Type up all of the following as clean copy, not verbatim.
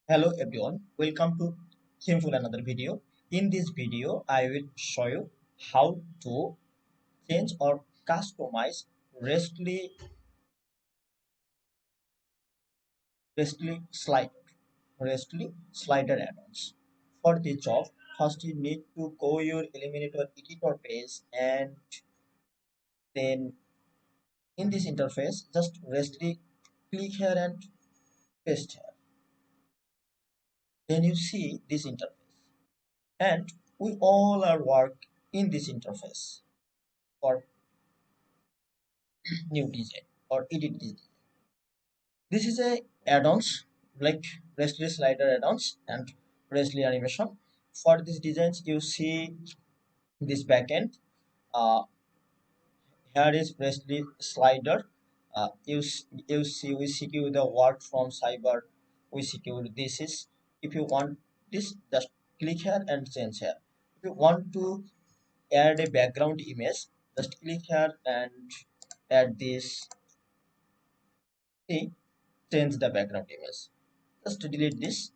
Hello everyone, welcome to Themeful another video. In this video, I will show you how to change or customize Restly slider, Restly slider add-ons. For this job, first you need to go your Elementor editor page and then in this interface, just Restly click here and paste here. Then you see this interface and we all are work in this interface for new design or edit design. This is a add-ons like Restly slider add-ons and Restly animation. For these designs, you see this backend. Uh, Here is Restly slider. You see we secure the word from cyber. We secure this is if you want this just click here and change here. If you want to add a background image, just click here and add this. See, change the background image. Just delete this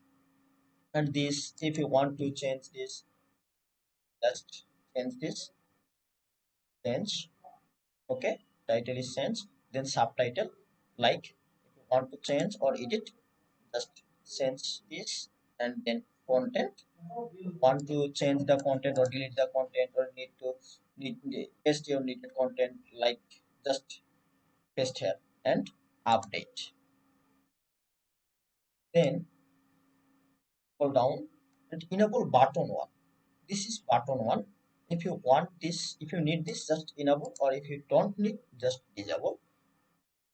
and this if you want to change this just change this change. Okay, title is change, then subtitle, like if you want to change or edit just change this, and then content, want to change the content or delete the content or need paste your needed content, like just paste here and update. Then scroll down and enable button one. This is button one. If you want this, if you need this, just enable, or if you don't need, just disable.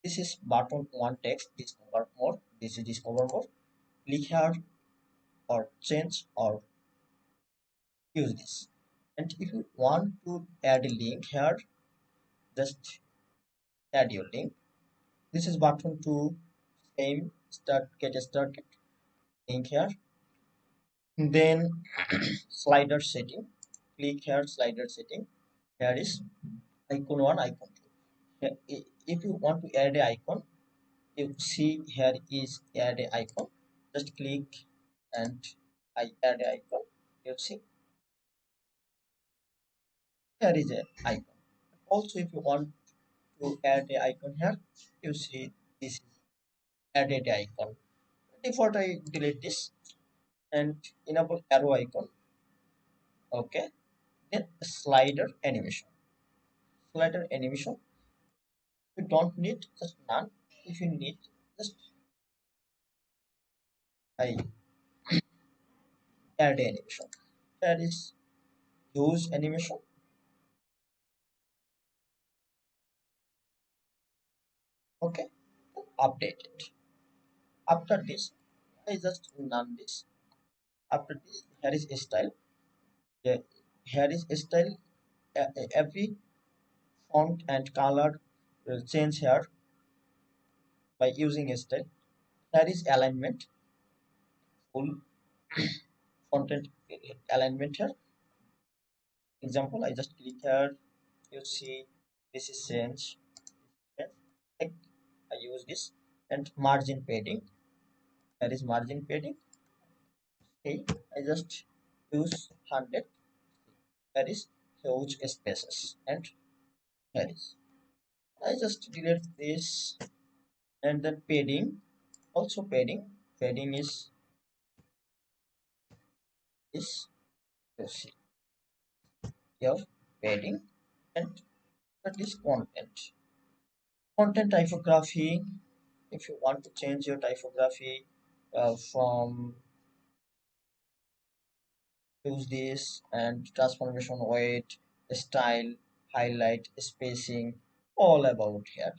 This is button one text, discover more. This is discover more. Click here or change or use this. And if you want to add a link here, just add your link. This is button two, same start, get started link here. Then slider setting. Click here, slider setting. Here is icon one, icon two. If you want to add a icon, you see here is add a icon, just click and I add a icon. You see here is a icon. Also if you want to add a icon here, you see this is added icon. Default I delete this and enable arrow icon. Okay, then slider animation. If you don't need, just none. If you need, just I add animation. There is use animation. Okay, update it. After this, I just none this. After this, here is style. Yeah, here is style. Every font and color will change here by using style. Here is alignment, full content alignment here. Example, I just click here. You see, this is change. Okay. Like, I use this and margin padding. Here is margin padding. Okay, I just use 100. There is huge spaces and here is. I just delete this and then padding. Also padding. Padding is this. You see here padding and that is content. Content typography. If you want to change your typography from use this and transformation weight, style, highlight, spacing, all about here.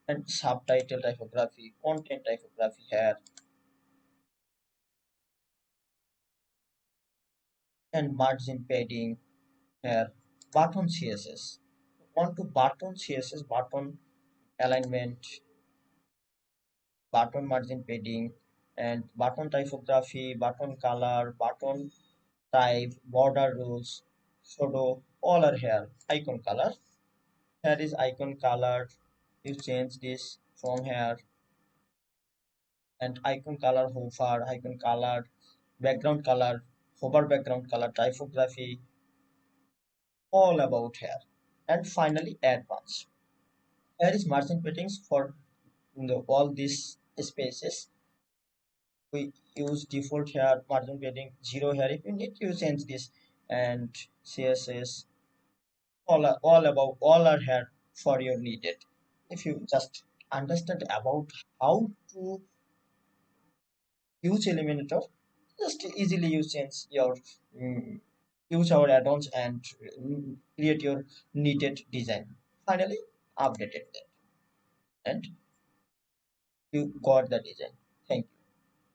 And subtitle typography, content typography here, and margin padding here. Button CSS. Want to button CSS, button alignment, button margin padding, and button typography, button color, button type, border rules, photo, all are here. Icon color. Here is icon color. You change this from here. and icon color, hover, icon color, background color, hover background color, typography, all about here. And finally, advanced. Here is margin paddings for all these spaces. We use default here, margin padding 0 here. If you need, you change this, and CSS, all are here for your needed. If you just understand about how to use Elementor, just easily you change your mm, use our add-ons and create your needed design. Finally, updated that, and you got the design. Thank you.